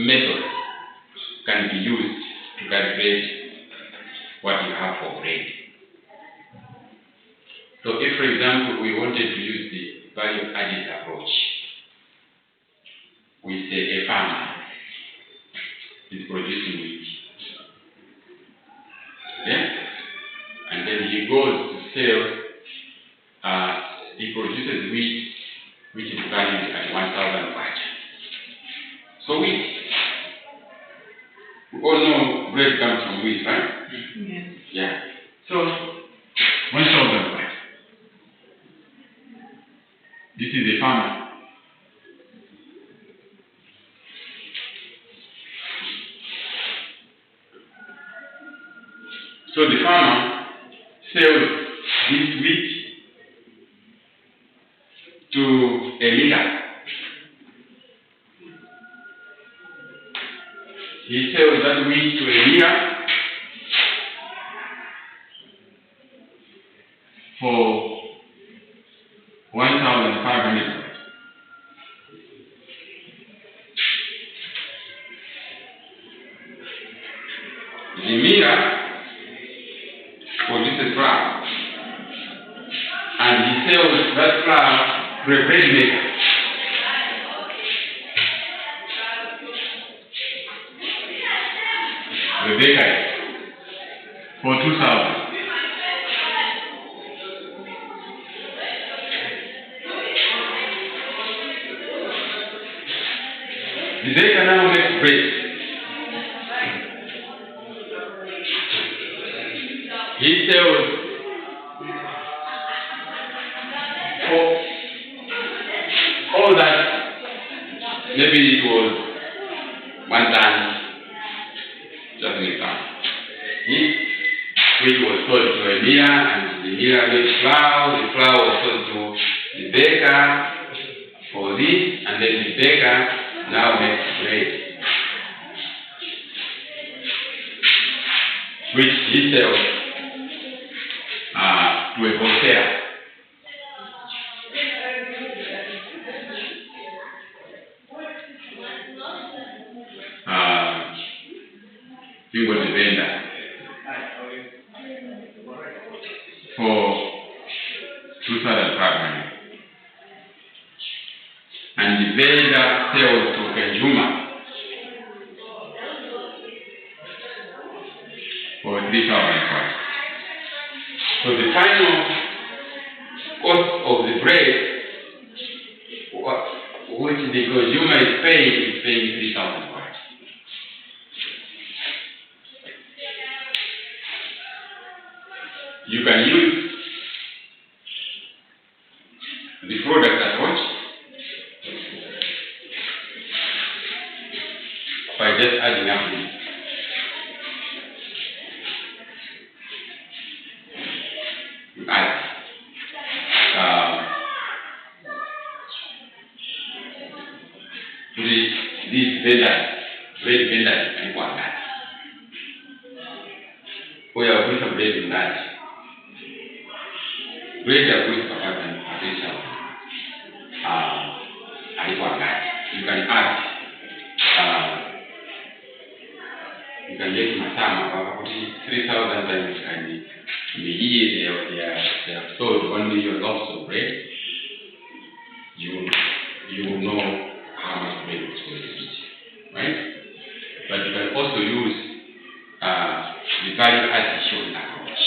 method can be used to calculate what you have for grade. So if, for example, we wanted to use the value-added approach, we say a farmer is producing wheat. Okay? And then he goes to sell, he produces wheat which is valued at 1,000 baht. So wheat, we all know bread comes from wheat, right? Yes. Yeah. So 1,000 baht. This is a farmer. So the farmer sells this wheat to a miller. He sells that wheat to a miller for 1,500. The miller produces flour, and he sells that flour to a bread maker. The bakery for 2,000. The baker now makes bread. He sells for all that. Maybe it was 1 ton. Just an example. Which was sold to a miller, and the miller makes flour. The flour was sold to the baker for this, and then the baker now makes bread, which he sells to a wholesaler. He was a vendor for 2,500, and the vendor sells to consumer for 3,000. So the final cost of the bread, which the consumer is paying 3,000 baht. You can use the product approach by just adding up the these vendors, bread vendors, and whatnot. We are going to bread in that. Bread are going to have an potential. You can add. You can make masama. 3,000 times and in a year they have sold 1 million loaves of bread. You will know how much bread is going to be, right? But you can also use the value addition approach.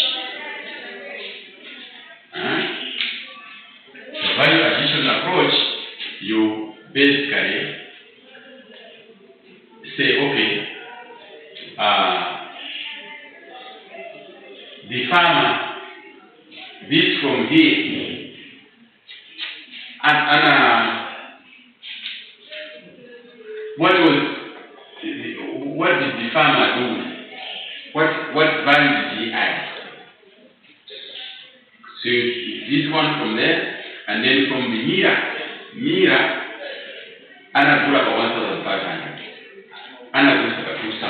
The value addition approach, you basically say, okay, the farmer this from here, and what did the farmer do? What value did he add? So this one from there, and then from the Mira, Anna put up 1,500. Anna put up 2,000.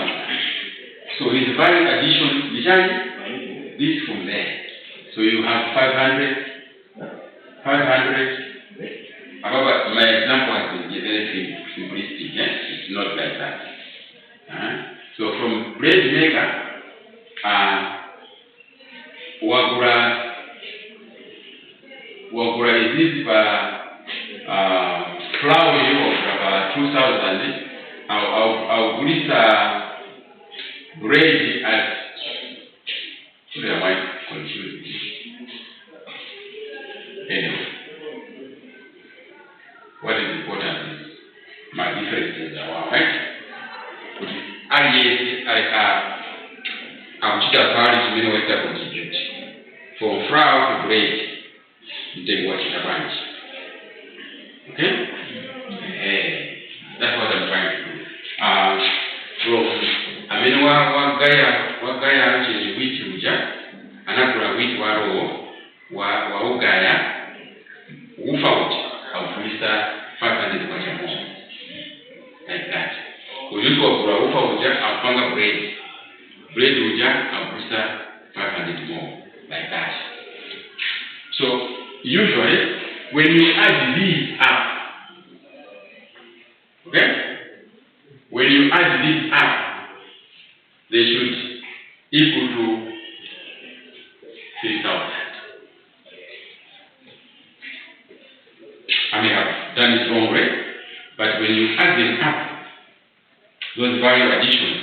So his value addition, this from there. So you have 500. However, my example has been very simplistic. It's not like that. So from bread maker, wagura izizi pa flour yo pa 2000 au gulisa bread at I might confuse. Anyway, what is important is my differences are right. I'm party to many ways to contribute. From flour to bread, you take what you have. Okay? That's what I'm trying to do. I mean, what guy actually wheat uja, anakula wheat wa ugaya, ufa uja, au kulisa 500 kwa chamo. Like that. Ujutu wa kula ufa uja, au panga bread. Bread uja, au kulisa 500 more. Like that. So, usually, when you add these up, okay? When you add these up, they should equal to 3,000. I may have done it wrong way, but when you add them up, those value additions,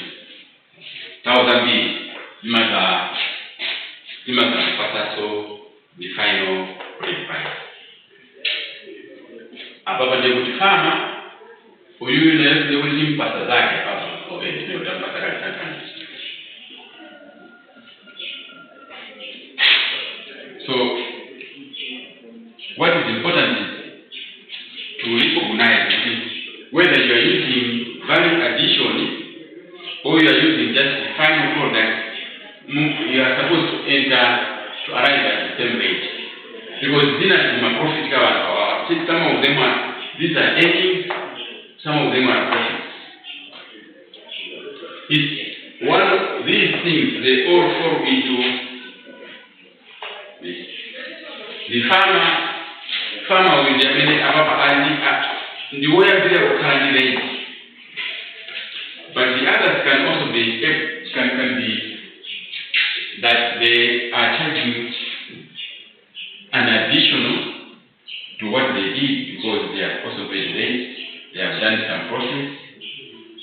1,000 be, you must pass so the final rate price. Ababa ndio kutifama, huyu ndio ulimpasa zake hapa, okay, ndio utapata katika. So, what is important is to recognize whether you are using value addition or you are using just the final product. You are supposed to enter to arrive at the same rate, because these are my profit cover. Some of them are, these are earnings, some of them are profits. It's one of these things, they all fall into this. The farmer will be able the way they are calculated. But the others can also be can be that they are charging an additional to what they did, because they are also paid late, they have done some process.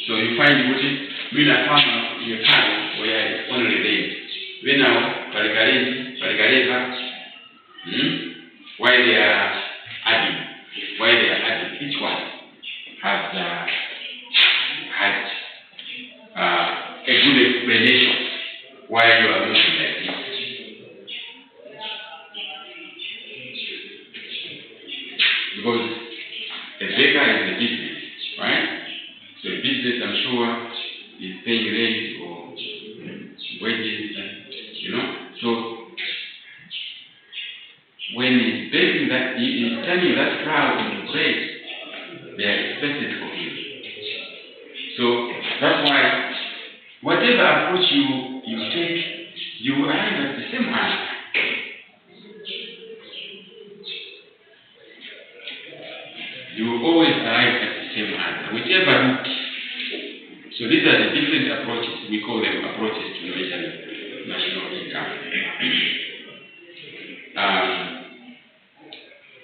So you find what it mean a farmer in a time where it's only late. We now calculate why they are adding, each one has a good explanation why you are moving like this. Because a baker is a business, right? So a business, I'm sure, is paying rent or wages, So when he's baking that, he's turning that flour into bread, they are expected for him. So that's why whatever approach you take, you arrive at the same answer. You will always arrive at the same answer, whichever route. So these are the different approaches. We call them approaches to measuring national income.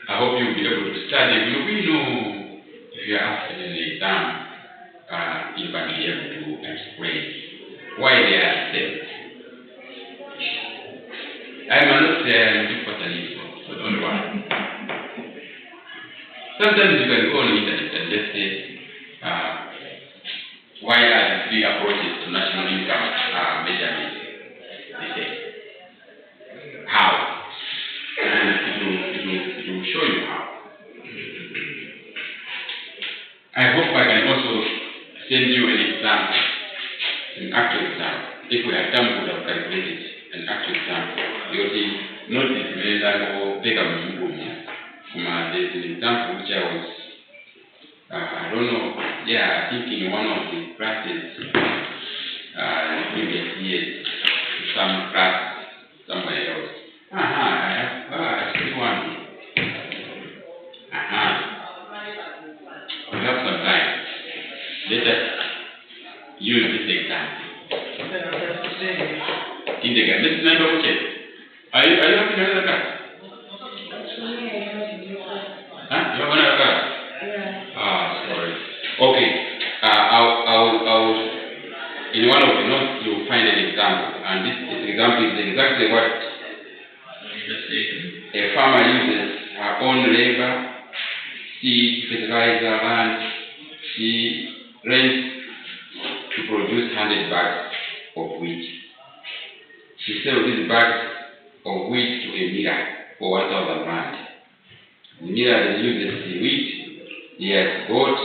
I hope you'll be able to study. We know if you're asked in an exam, you can be able to explain why they are the same. I am not saying so don't worry. Sometimes you can go on the internet and just say, why are the three approaches to national income measurement the same? How? And it will show you how. I hope I can also send you an example, an actual example. If we have time, we would have calculated an actual example. Because not this method or take a there's an example which I was, I don't know, I think in one of the classes, previous years, some class somewhere else. I see one. We have some time. Let us use this example. Indega, let's not okay. Are you having another car? Huh? You have another car? Yeah. Ah, sorry. Okay. I'll in one of the notes you'll find an example, and this example is exactly what a farmer uses her own labor, seed, fertilizer, land. She rents to produce 100 bags of wheat. She sells these bags of wheat to a miller for 1,000 rand. The miller then uses the wheat he has bought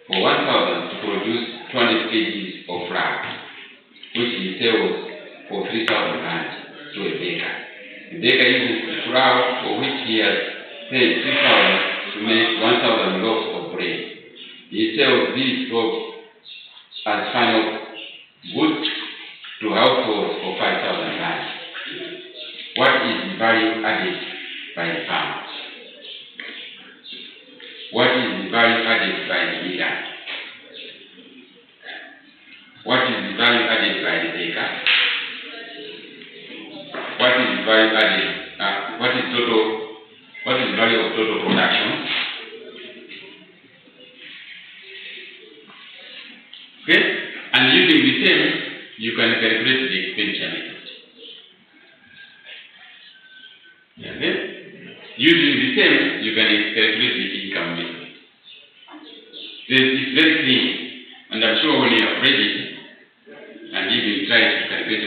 for 1,000 to produce 200 kgs of flour, which he sells for 3,000 rand to a baker. The baker uses the flour for which he has paid 3,000 to make 1,000 loaves of bread. He sells these loaves as final goods to households for 5,000 rand. What is the value added by the farmer? What is the value added by the miller? What is the value added by the baker? What is the value added? What is the value of total production? Okay? And using the same, you can calculate the expenditure method. Okay? Using the same, you can calculate the income method. It's very clean, and I'm sure when you have read it, and even try to calculate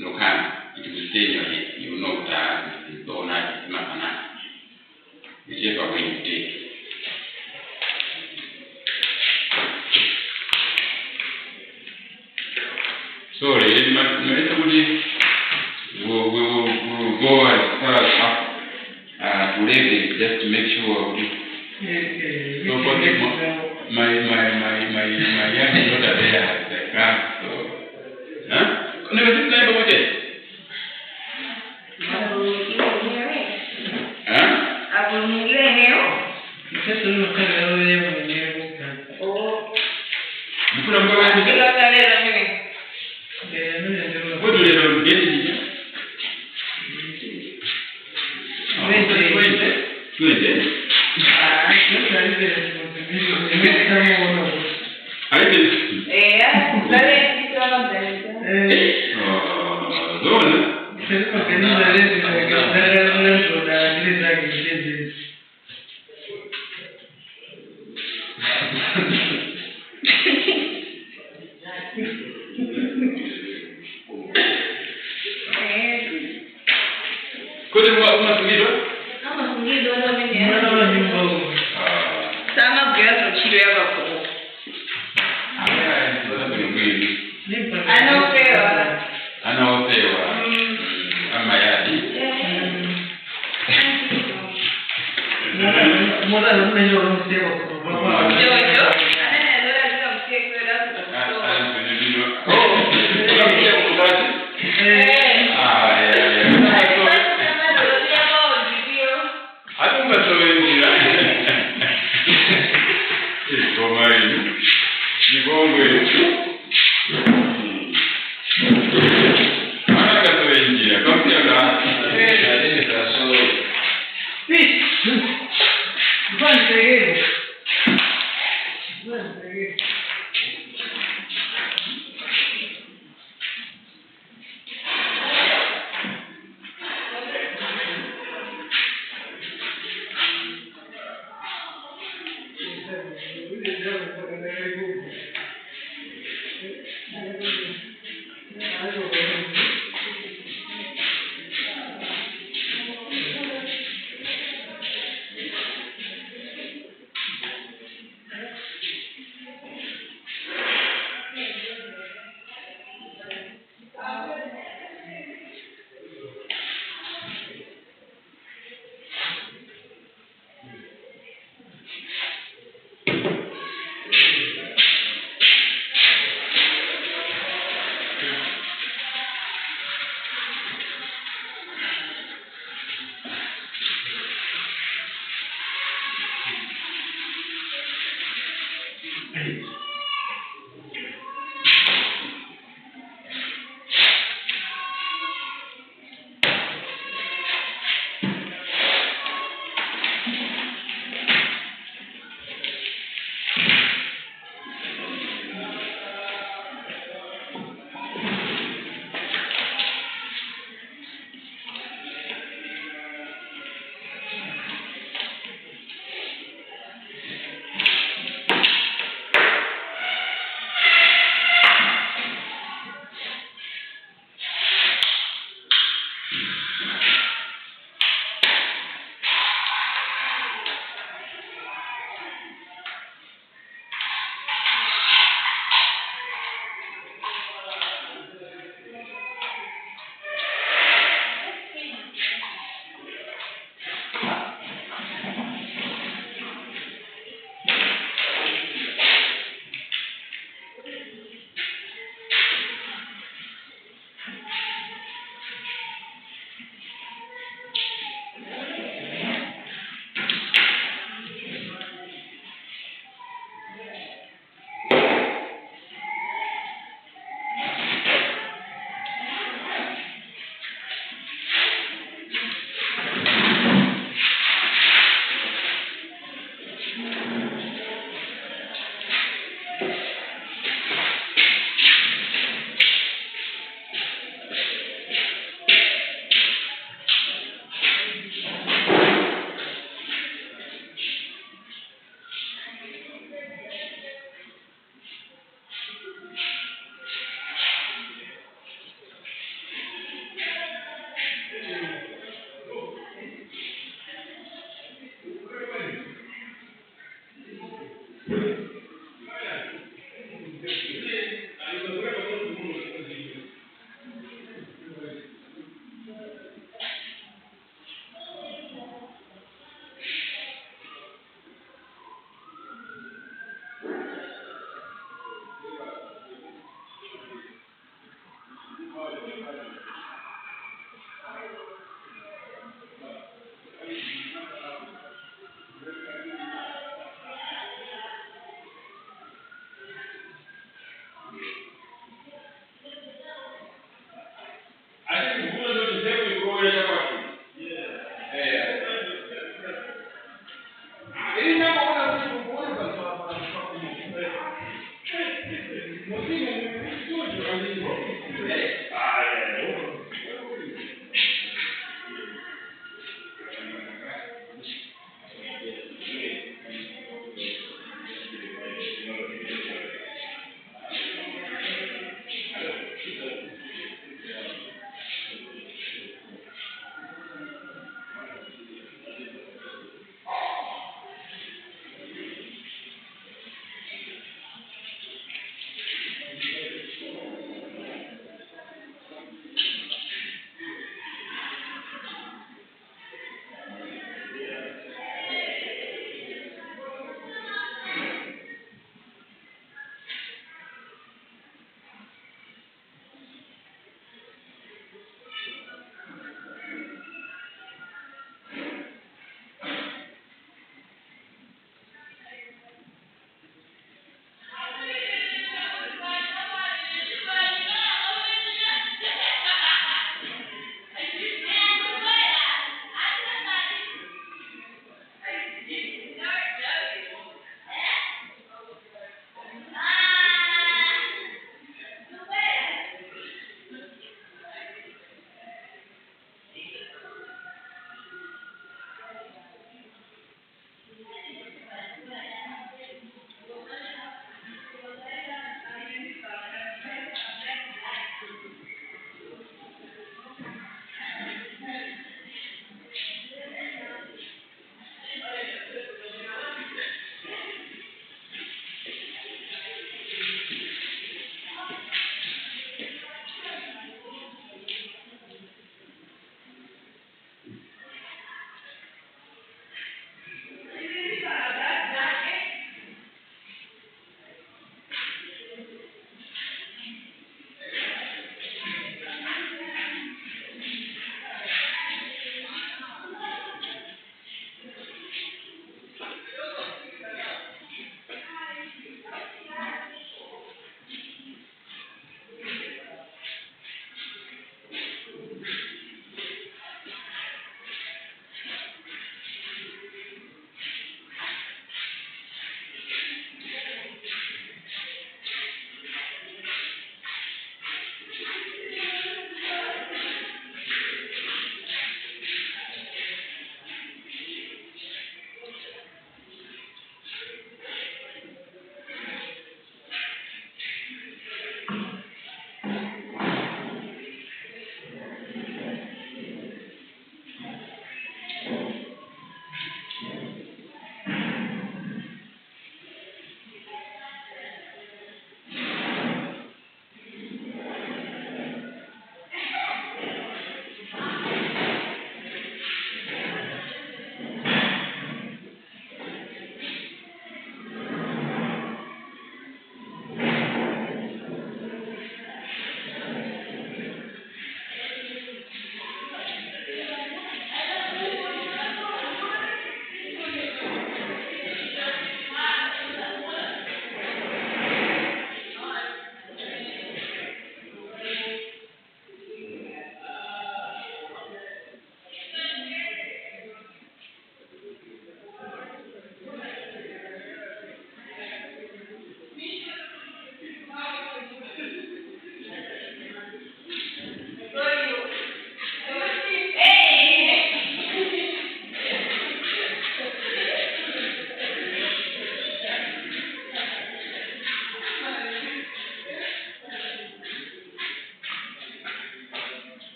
Lokan, it will stay in your head. You know that it's donut, it's mathematics, whichever way you take. So, we will go as far as up to Reading just to make sure. So, for my young daughter there has the class, so. Huh? Never did I about it? Huh? What do they do? Get it?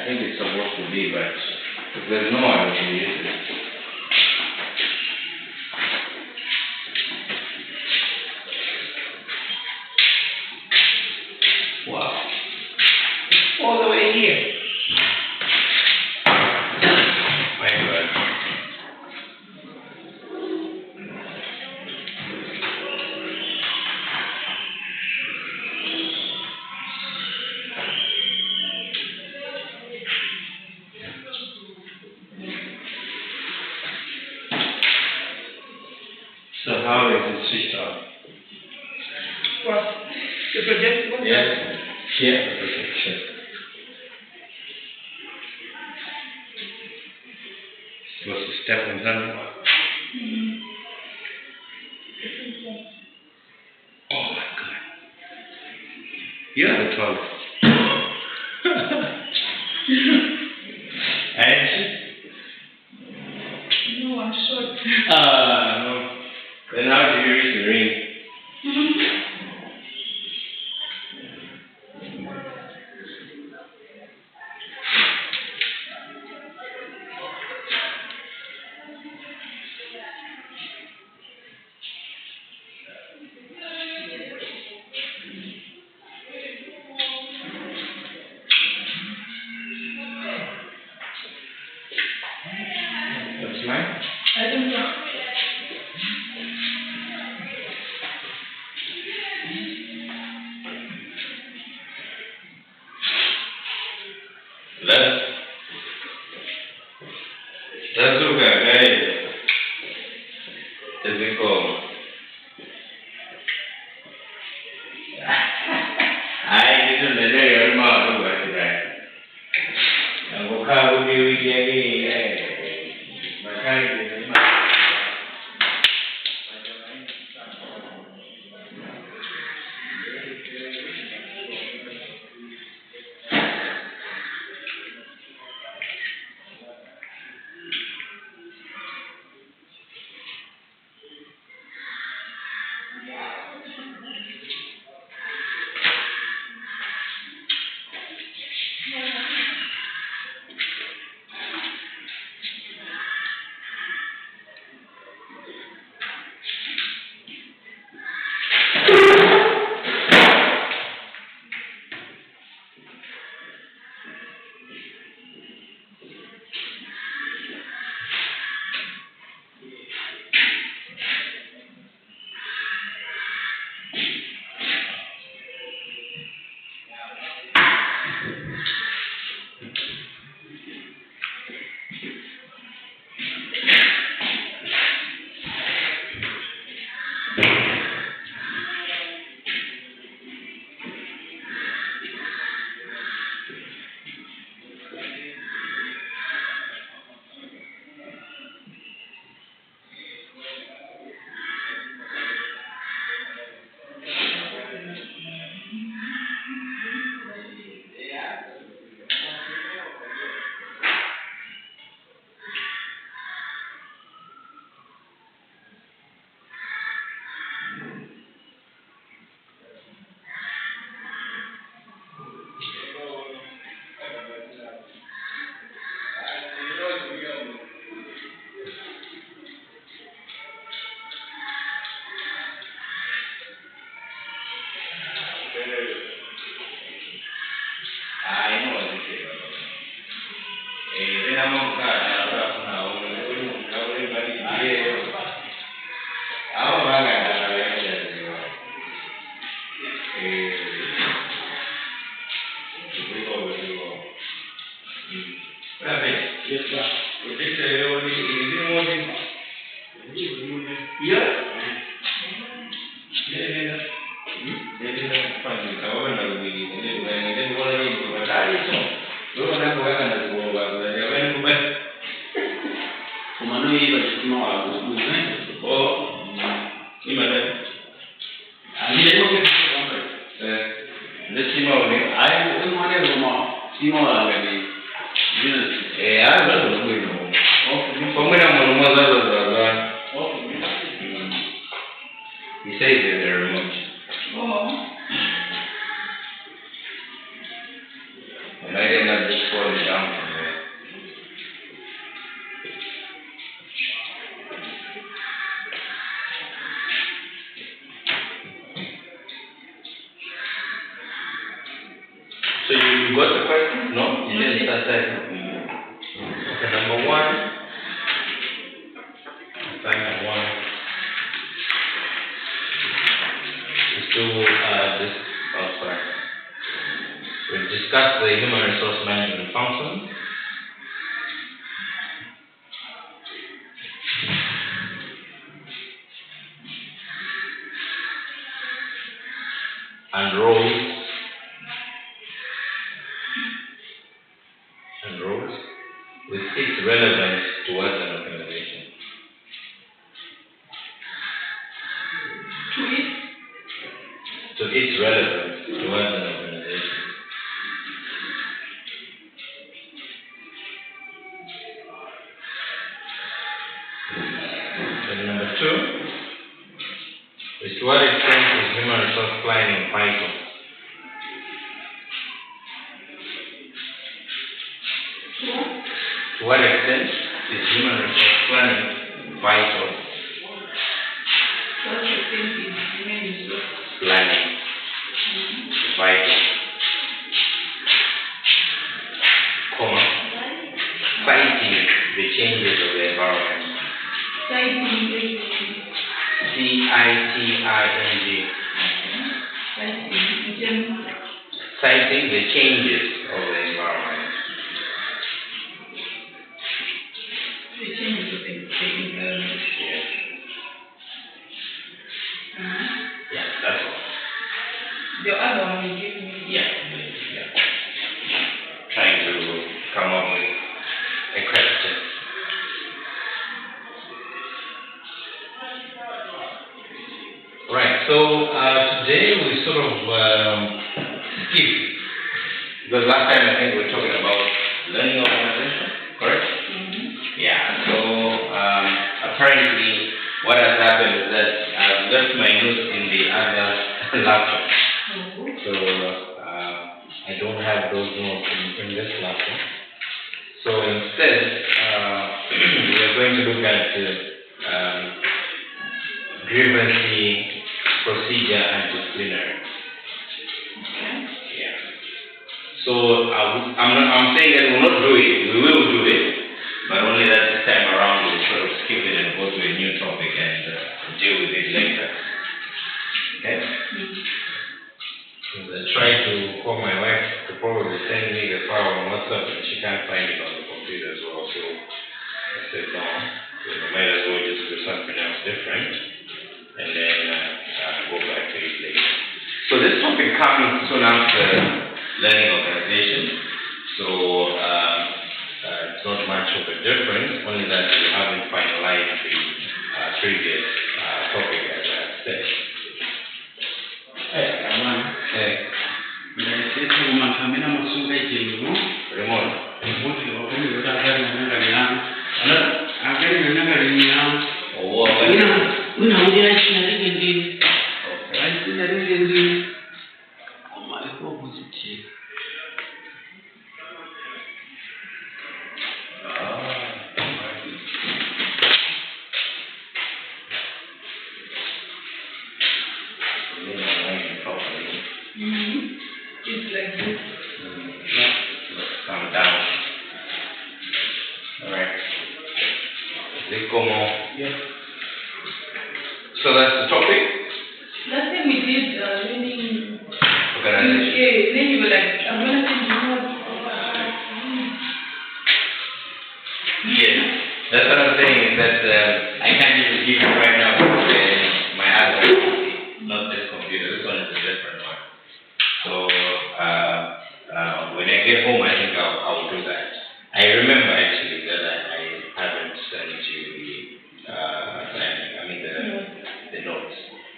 I think it's supposed to be, but if there's no one, we can use it. Wow. All the way here. My God. So how is it switched on? What? The project? What? Yes. Here, the protection. Supposed to step on them. Oh my God. You're the tallest. And No, I'm short. no. Then how do you reach the ring? That's mine? I don't know. That's okay, guys. Physical. I didn't let your mouth over today. I'm going to have a weekend. My kind is in my. I know what this is. Then I'm going to He says that they're remote. And I did not just fall down. We'll discuss the human resource management function. And roles with its relevance towards an organization. To its relevance towards an organization. And number 2 is to what extent is human resource planning vital? To what extent is human resource planning vital? What you think is human resource Planning vital, citing the changes of the environment. citing CITING. Citing the changes of the environment. the changes of the environment. Yes. Yeah, that's all. The other one you give me. Yeah. Trying to come up with a question. Right, so today we sort of skip, because last time I think we were talking about learning organization, correct? Yeah, so apparently what has happened is that I've left my notes in the other laptop. So I don't have those notes in this laptop. So instead, we are going to look at grievance procedure and disciplinary. Yeah. So I'm saying that we will not do it. We will do it, but only that this time around we'll sort of skip it and go to a new topic and deal with it later. Okay. I tried to call my wife to probably send me the file on WhatsApp, and she can't find it on the computer as well. So I said no. So we might as well just do something else different, and then go back to it later. So this topic comes soon after learning organization. So it's not much of a difference, only that we haven't finalized the previous topic as I said. It's like this. Let's calm down. Alright. Yeah. So that's the topic? Last time we did learning Organization. Yeah, then you were like, I'm gonna send you more. Yes. That's what I'm saying, is that I can't even give you right now my other computer, not this computer. This one is a different one. So when I get home, I think I'll do that. I remember actually that I haven't sent you the notes.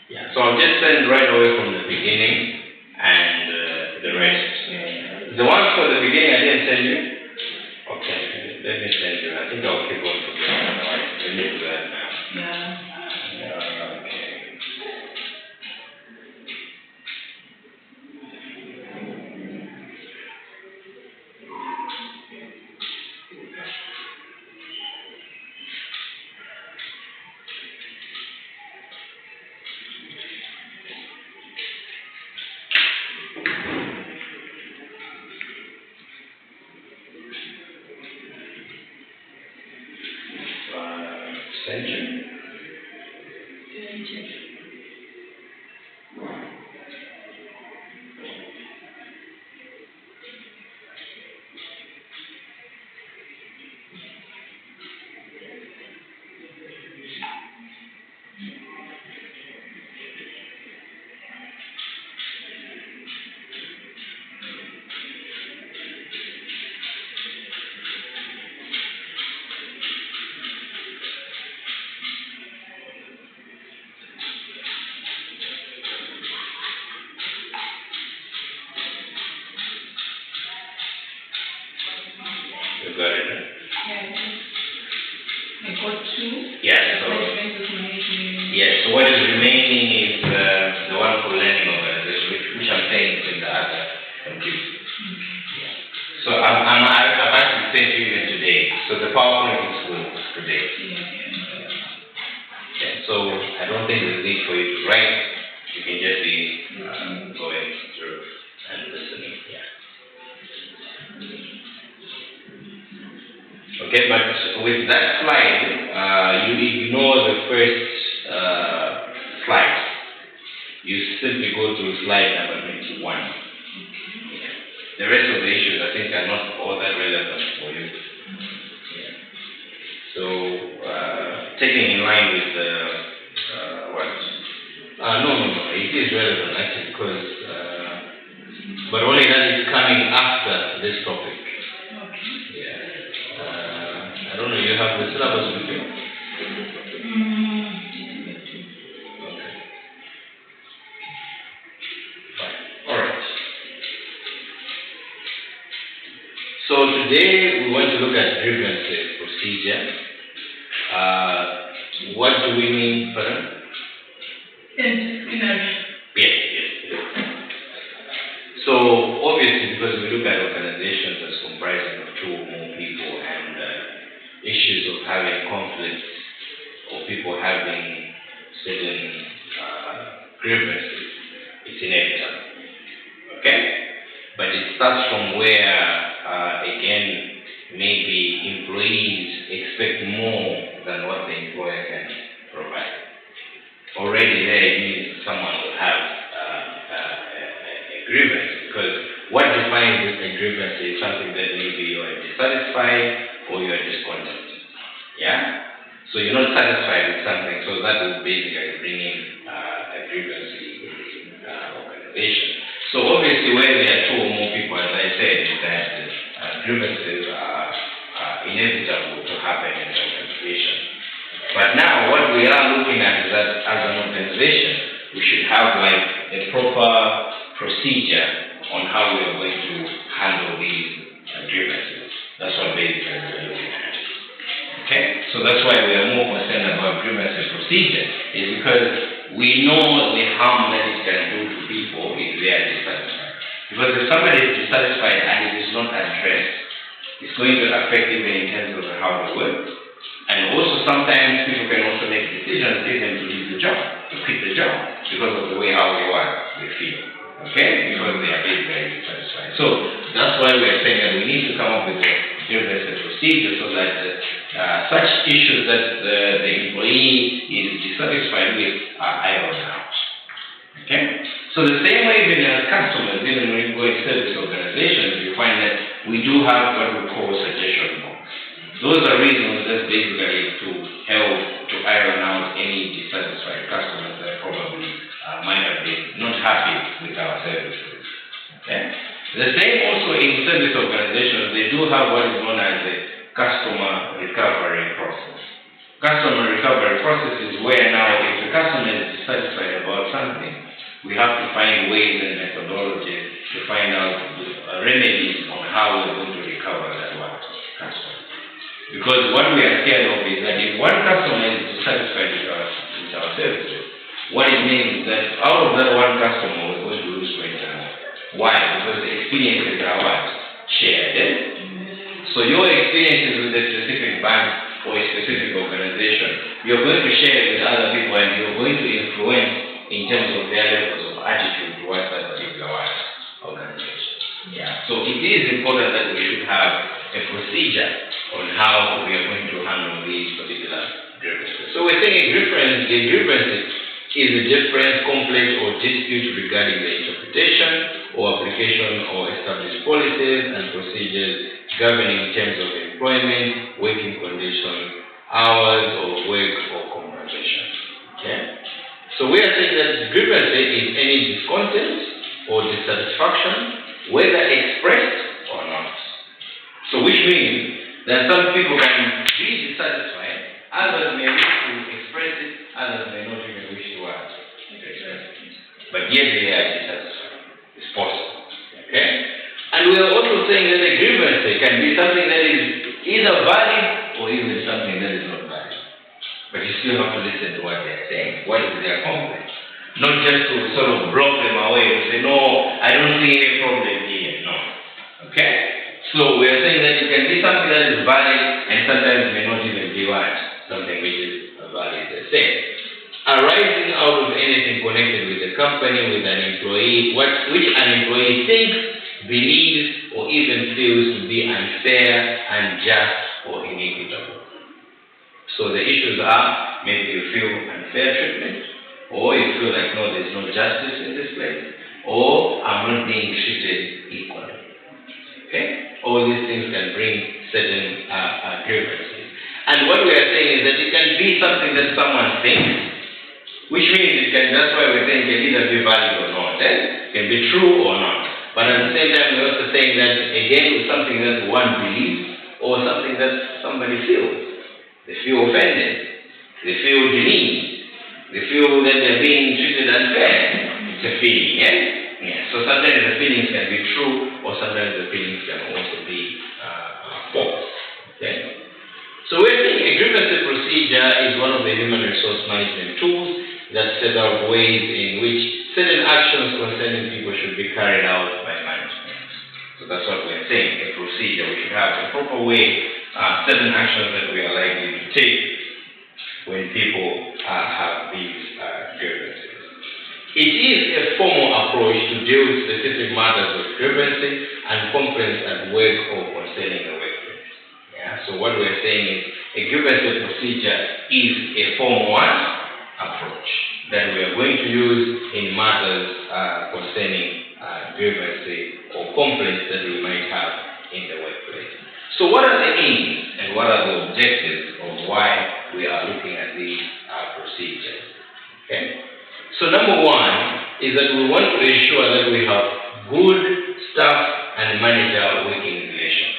Yeah. So I'll just send right away from the beginning and the rest. The ones for the beginning I didn't send you? Okay, let me send you. I think I'll keep on forgetting. Alright, let me do that now. Yeah. Okay. Send you. You've got it, right? I got two. Yeah, so, Management of management. yes, so what is remaining is the one for learning organization, which I'm saying is in the other computer. So I've actually sent you even today. So the PowerPoint is full today. Yeah, so I don't think there's need for you to write. You can just be going through and listening. Yeah. Okay, but with that slide, you ignore the first slide. You simply go to slide number 21. The rest of the issues, I think, are not all that relevant for you. Yeah. So, taking in line with what? No. It is relevant actually because, but only that is coming after this topic. Yeah. I don't know. You have the syllabus with you? Okay. Fine. All right. So today we want to look at grievance procedure. What do we mean, pardon? Yes. So obviously, because we look at organizations as comprising of two or more people and issues of having conflicts or people having certain grievances, it's inevitable. Okay? But it starts from where again, maybe employees expect more than what the employer can provide. Already there it means someone will have a grievance, because what defines a grievance is something that maybe you are dissatisfied or you are discontent. Yeah? So you're not satisfied with something, so that will basically bring in a grievance in the organization. So obviously where there are two or more people, as I said, that grievances are inevitable to happen in the organization. But now what we are looking at is that as an organization, we should have like a proper procedure on how we are going to handle these grievances. That's what basically we're looking at. Okay? So that's why we are more concerned about grievance and procedure, is because we know the harm that it can do to people if they are dissatisfied. Because if somebody is dissatisfied and it is not addressed, it's going to affect even in terms of how they work. And also sometimes people can also make decisions even to leave the job, to quit the job, because of the way how they work, they feel. Okay? Because they are being very dissatisfied. So that's why we are saying that we need to come up with a grievance procedure so that such issues that the employee is dissatisfied with are ironed out. Okay? So the same way even as customers, even when you go in service organizations, you find that we do have what we call suggestion boards. Those are reasons that's basically to help to iron out any dissatisfied customers that probably might have been not happy with our services. Okay? The same also in service organizations, they do have what is known as the customer recovery process. Customer recovery process is where now if the customer is dissatisfied about something, we have to find ways and methodologies to find out remedies on how we're going to recover that one customer. Because what we are scared of is that if one customer is dissatisfied with our services, what it means is that out of that one customer, we're going to lose 20. Why? Because the experiences are what? Shared. So your experiences with a specific bank or a specific organization, you're going to share it with other people and you're going to influence in terms of their levels of attitude towards that particular organization. Yeah. So it is important that we should have a procedure on how we are going to handle these particular grievances. So we're saying a grievance is a different, complaint or dispute regarding the interpretation or application or established policies and procedures governing terms of employment, working conditions, hours of work or compensation. Okay? So we are saying that grievance is any discontent or dissatisfaction, whether expressed or not. So which means that some people can be dissatisfied, others may wish to express it, others may not even wish to express it. But yet they are dissatisfied. It's possible. Okay? And we are also saying that a grievance can be something that is either valid or even something that is not valid. But you still have to listen to what they're saying. What is their complaint? Not just to sort of block them away and say, no, I don't see any problem here. No. Okay? So we are saying that it can be something that is valid and sometimes may not even be what? Something which is valid the same. Arising out of anything connected with the company, with an employee, which an employee thinks, believes, or even feels to be unfair, unjust, or inequitable. So the issues are, maybe you feel unfair treatment, or you feel like, no, there's no justice in this place, or I'm not being treated equally. Okay? All these things can bring certain grievances. And what we are saying is that it can be something that someone thinks, which means it can, that's why we're saying it can either be valid or not. It can be true or not. But at the same time, we're also saying that, again, it's something that one believes or something that somebody feels. They feel offended. They feel demeaned. They feel that they're being treated unfair. It's a feeling, yeah? Yeah. So sometimes the feelings can be true or sometimes the feelings can also be false. Okay? So we're saying a grievance procedure is one of the human resource management tools that set out ways in which certain actions concerning people should be carried out by management. So that's what we're saying, a procedure. We should have a proper way, certain actions that we are likely to take when people have these grievances. It is a formal approach to deal with specific matters of grievances and complaints at work or concerning the workplace. Yeah? So what we're saying is a grievance procedure is a formal approach that we are going to use in matters concerning grievances or complaints that we might have in the workplace. So what are the aims and what are the objectives of why we are looking at these procedures? Okay? So number one is that we want to ensure that we have good staff and manager working relations.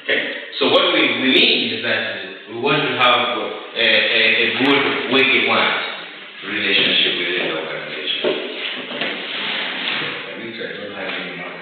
Okay? So what we mean is that we want to have a good working relationship within the organization. At least I don't have any markers.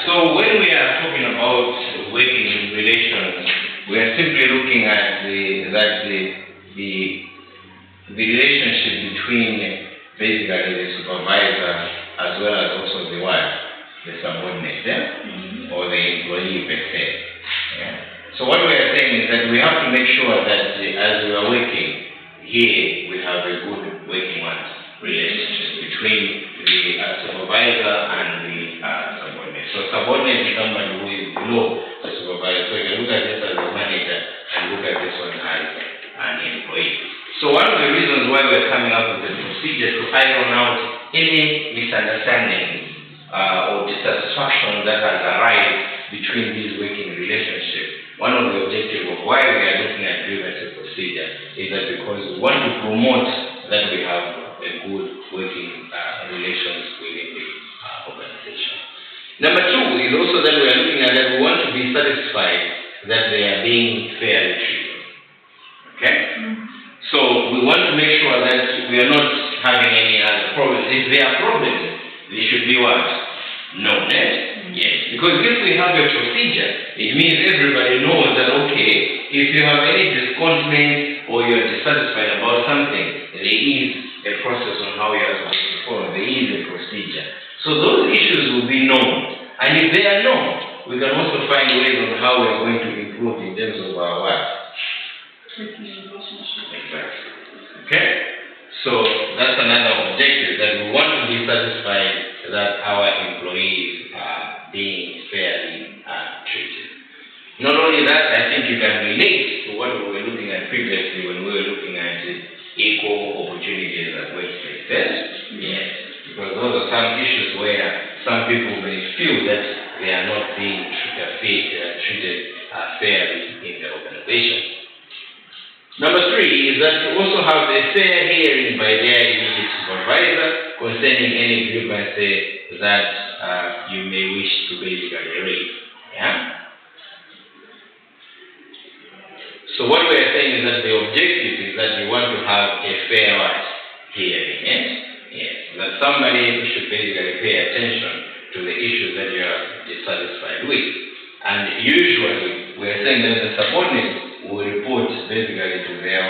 So when we are talking about working relations, we are simply looking at the relationship between basically the supervisor as well as also the subordinate, or the employee per se. Yeah? So what we are saying is that we have to make sure that as we are working here, we have a good working relationship between the supervisor and the subordinate. So subordinate is somebody who is below the supervisor. So you can look at this as a manager and look at this one as an employee. So one of the reasons why we're coming up with a procedure to iron out any misunderstandings or dissatisfaction that has arisen between these working relationships, one of the objectives of why we are looking at grievance procedure is that because we want to promote that we have a good working relations within the organization. Number two is also that we are looking at that we want to be satisfied that they are being fairly treated. Okay? So we want to make sure that we are not having any other problems. If there are problems, they should be what? Known. Yes. Because if we have a procedure, it means everybody knows that, okay, if you have any discontent or you are dissatisfied about something, there is a process on how you are supposed to follow. There is a procedure. So those issues will be known. And if they are known, we can also find ways on how we are going to improve in terms of our work. Exactly. Okay? So that's another objective, that we want to be satisfied that our employees are being fairly treated. Not only that, I think you can relate to what we were looking at previously when we were looking at equal opportunities at workplaces. Yes. Because those are some issues where some people may feel that they are not being treated fairly in the organization. Number 3 is that you also have a fair hearing by their immediate supervisor concerning any grievances that you may wish to basically raise. Yeah? So what we are saying is that the objective is that you want to have a fair hearing. Yes? Yes. That somebody should basically pay attention to the issues that you are dissatisfied with. And usually we are saying that the subordinates will report basically to their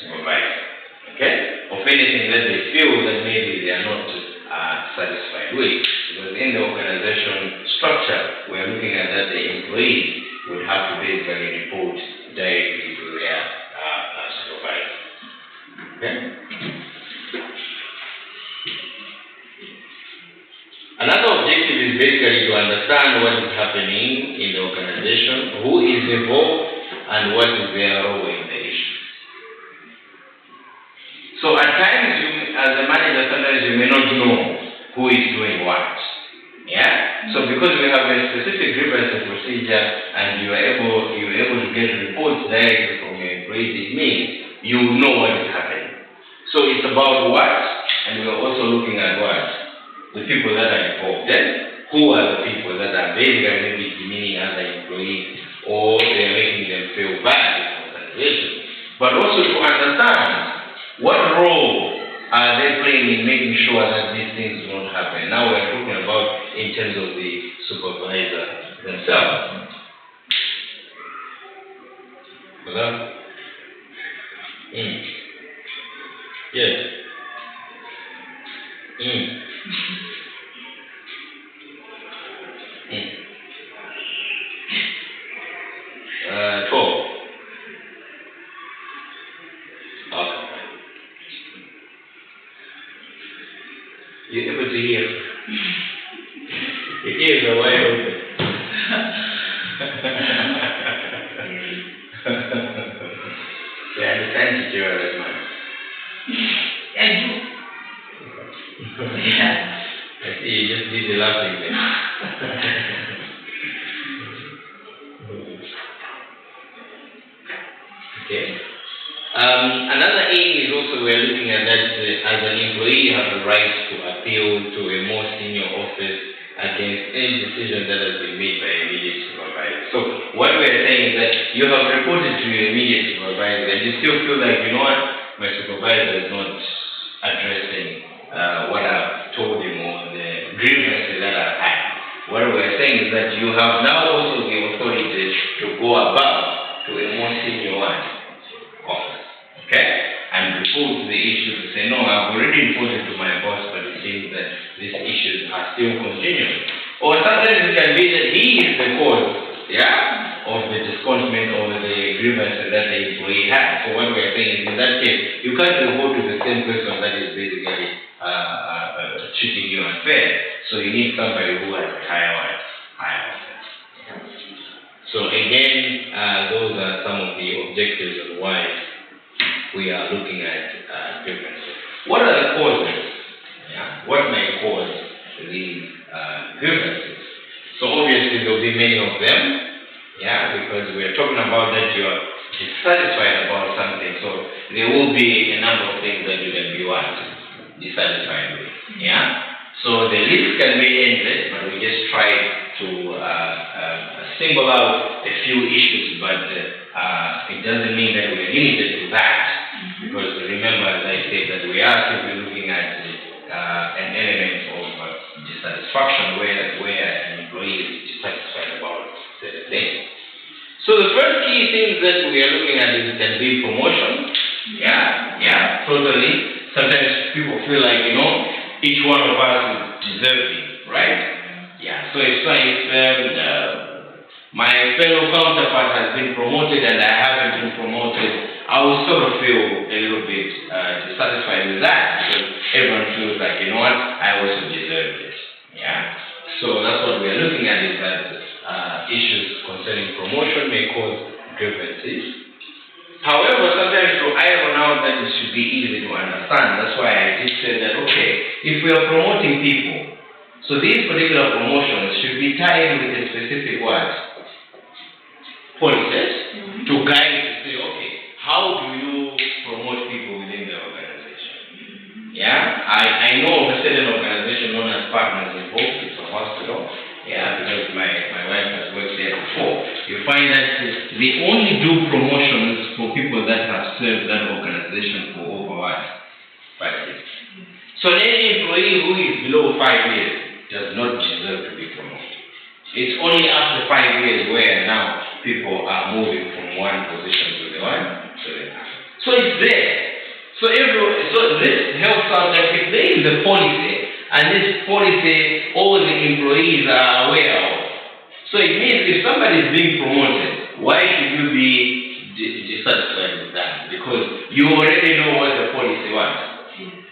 supervisor. Okay? Of anything that they feel that maybe they are not satisfied with. Because in the organization structure, we are looking at that the employees would have to basically report directly to their supervisor. Okay? Another objective is basically to understand what is happening in the organization, who is involved, and what is their role in the issue. So at times, as a manager, sometimes you may not know who is doing what. Yeah? So because we have a specific grievance procedure and you are able to get reports directly from your employees, it means you know what is happening. So it's about what, and we are also looking at what? The people that are involved. Then, who are the people that are basically maybe demeaning other employees or they are making them feel bad in the organization? But also to understand what role are they playing in making sure that these things do not happen. Now we are talking about in terms of the supervisor themselves. Hello? Yes. Talk. Okay. You're able to hear. Your ears are wide open. So I understand that you are as much. I do. Yeah. I see you just did the laughing there. Okay. Another aim is also we're looking at that as an employee you have the right to appeal to a more senior office against any decision that has been made by an immediate supervisor. So what we're saying is that you have reported to your immediate supervisor and you still feel like, you know what, my supervisor is not addressing what I've told him or the grievances that I've had. What we're saying is that you have now also the authority to go above to a more senior office. Okay? And report the issue to say, no, I've already reported to my boss, but it seems that these issues are still continuing. Or sometimes it can be that he is the cause, of the discontentment or the grievances that the employee has. So what we're saying is, in that case, you can't report to the same person that is basically treating you unfair. So you need somebody who has a higher office. So again, those are some of the objectives of why we are looking at grievances. What are the causes? What may cause these grievances? So obviously there will be many of them, because we are talking about that you are dissatisfied about something. So there will be a number of things that you can be dissatisfied with. So the list can be endless, but we just try to single out a few issues by but it doesn't mean that we're limited to that. Because remember, as I said, that we are simply looking at an element of dissatisfaction where an employee is dissatisfied about certain things. So the first key thing that we are looking at is can be promotion. Yeah, totally. Sometimes people feel like, each one of us is deserving, right? Yeah, so if my fellow counterpart has been promoted and I haven't been promoted, I will sort of feel a little bit dissatisfied with that, because everyone feels like, I also deserve this. Yeah, so that's what we are looking at, is that issues concerning promotion may cause grievances. However, sometimes to iron out that it should be easy to understand. That's why I did say that, okay, if we are promoting people, so these particular promotions should be tied with a specific word, policies, to guide to say, okay, how do you promote people within the organization? Yeah, I know of a certain organization known as Partners in Hope. It's a hospital. Yeah, because my wife has worked there before. You find that they only do promotions for people that have served that organization for over 5 years. So any employee who is below 5 years does not deserve to be promoted. It's only after 5 years where now people are moving from one position to the other. So it's there. So this helps out that if there is a policy, and this policy all the employees are aware of. So it means if somebody is being promoted, why should you be dissatisfied with that? Because you already know what the policy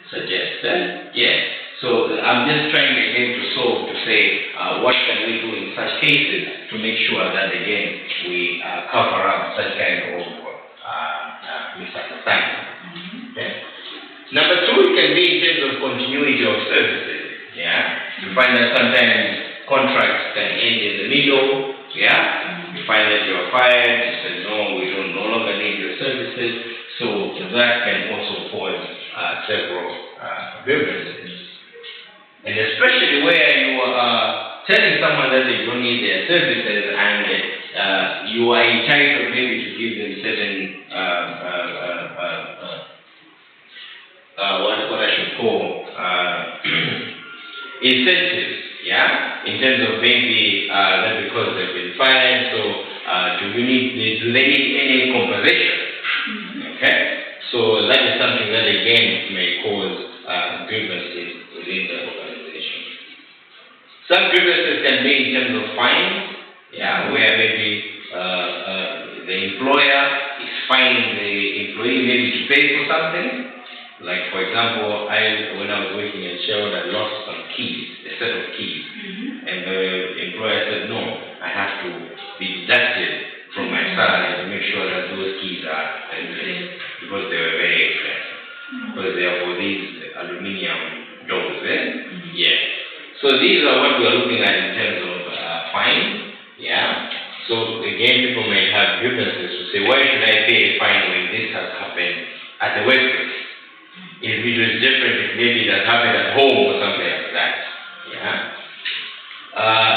suggests. Yes. So I'm just trying again to solve, to say what can we do in such cases to make sure that again we cover up such kind of misunderstanding. Okay? Number two, it can be in terms of continuity of services. Yeah, you find that sometimes contracts can end in the middle. Yeah, you find that you're fired. You say no, we don't no longer need your services. So that can also cause several grievances, and especially where you are telling someone that they don't need their services, and you are entitled maybe to give them certain what I should call incentives, yeah, in terms of maybe that because they've been fired, so do they need any compensation? Okay, so that is something that again may cause grievances within the organization. Some grievances can be in terms of fines, yeah, where maybe the employer is fining the employee maybe to pay for something. Like, for example, when I was working in Shell, I lost some keys, a set of keys. And the employer said, no, I have to be deducted from my salary to make sure that those keys are in place, because they were very expensive. Because they are for these aluminium doors, Yeah. So these are what we are looking at in terms of fine. Yeah. So again, people may have grievances to say, why should I pay a fine when this has happened at the workplace? If it was different, if maybe that happened at home or something like that. Yeah.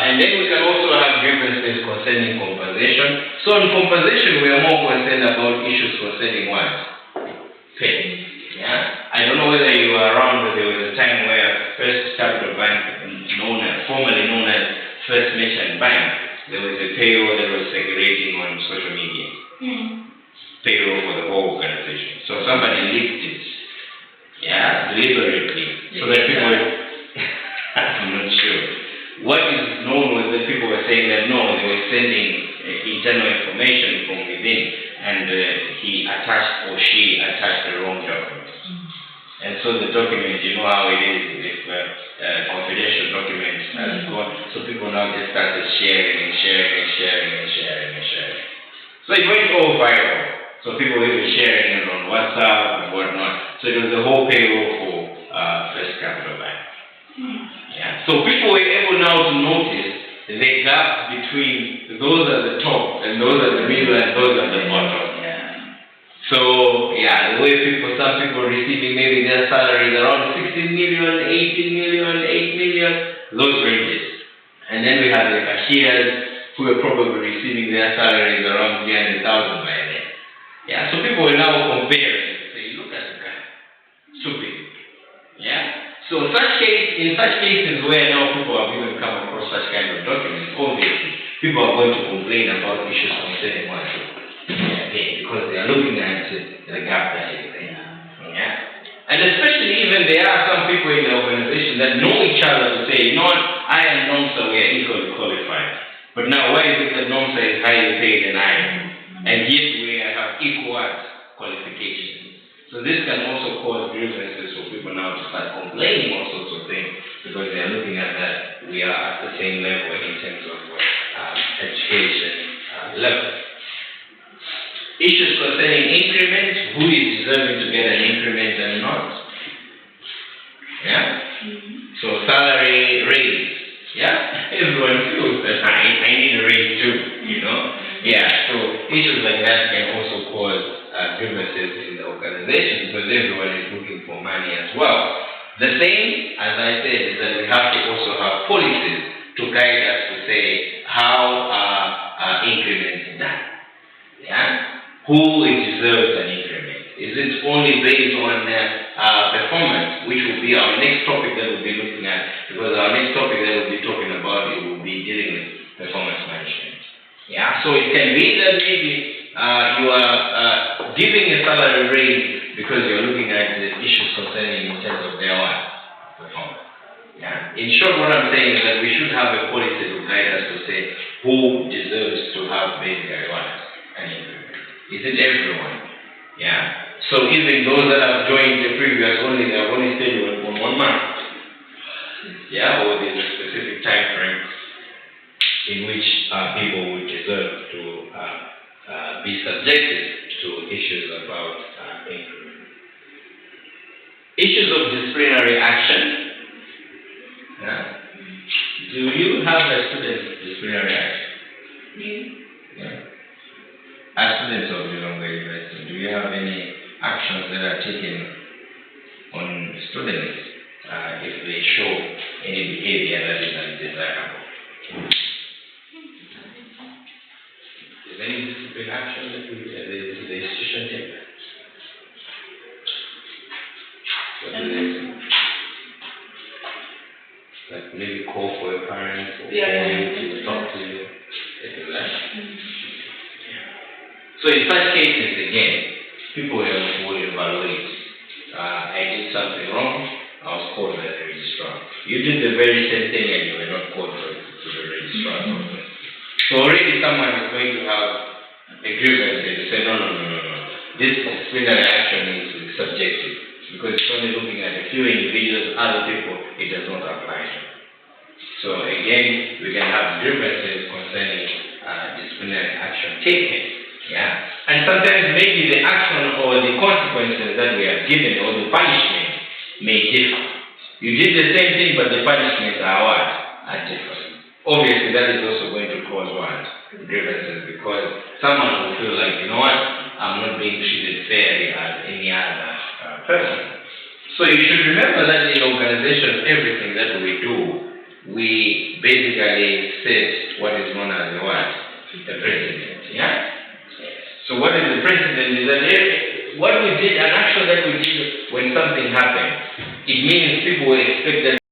And then we can also have grievances concerning compensation. So in compensation, we are more concerned about issues concerning what? Pay. Yeah. I don't know whether you were around, but there was a time where First Capital Bank, formerly known as First Merchant Bank, there was a payroll that was circulating on social media. Payroll for the whole organization. So somebody leaked it. Yeah, deliberately. So that people, I'm not sure. What is known was that people were saying that no, they were sending internal information from within, and he attached or she attached the wrong document. And so the document, you know how it is, if confidential documents are gone, so people now just started sharing. So it went all viral. So people were sharing it on WhatsApp and whatnot. So it was the whole payroll for First Capital Bank. Yeah. So people were able now to notice the gap between those at the top and those at the middle and those at the bottom. So yeah, the way some people receiving maybe their salaries around 16 million, 18 million, 8 million, those ranges. And then we have the cashiers who were probably receiving their salaries around 300,000 by then. Yeah, so people will now compare and say, look at the guy, stupid. Yeah. So in such cases where now people have even come across such kind of documents, obviously people are going to complain about issues concerning what because they are looking at the gap that is there. Yeah. And especially even there are some people in the organization that know each other to say, you know what, I and Nomsa we are equally qualified. But now why is it that Nomsa is highly paid than I am? And yet we have equal qualifications. So this can also cause grievances for people now to start complaining all sorts of things because they are looking at that we are at the same level in terms of education level. Issues concerning increments, who is deserving to get an increment and not. Yeah? So salary raise. Yeah? Everyone feels that I need a raise too, you know? Yeah, so issues like that can also cause grievances in the organization because everyone is looking for money as well. The same, as I said, is that we have to also have policies to guide us to say how are increments done. Yeah? Who deserves an increment? Is it only based on performance, which will be our next topic that we'll be looking at, because our next topic that we'll be talking about, it will be dealing with performance management. Yeah, so it can be that maybe you are giving a salary raise because you're looking at the issues concerning in terms of their performance. Yeah. In short, what I'm saying is that we should have a policy to guide us to say who deserves to have basically what an increment. Is it everyone? Yeah. So even those that have joined the previous only, they have only stayed on 1 month. Yeah, or there's a specific time frame in which people would deserve to be subjected to issues about increment. Issues of disciplinary action. Yeah. Do you have a student disciplinary action? Yeah. As students of Lilongwe University, do you have any actions that are taken on students if they show any behavior that is undesirable? Is there any discipline action that the institution takes? Like maybe call for your parents or call you to talk to you, like that. So in such cases, again, people will evaluate. I did something wrong, I was called by the registrar. You did the very same thing and you were not called to the registrar. So already someone is going to have a grievance and say, no. This disciplinary action is subjective because it's only looking at a few individuals, other people, it does not apply. So again, we can have grievances concerning disciplinary action taken. Yeah. And sometimes maybe the action or the consequences that we are given or the punishment may differ. You did the same thing, but the punishments are what? Are different. Obviously, that is also going to cause what? Grievances, because someone will feel like, you know what? I'm not being treated fairly as any other person. So you should remember that in organizations, everything that we do, we basically set what is known as the what? The president. Yeah? So what is the precedent is that what we did, an action that we did when something happened, it means people will expect that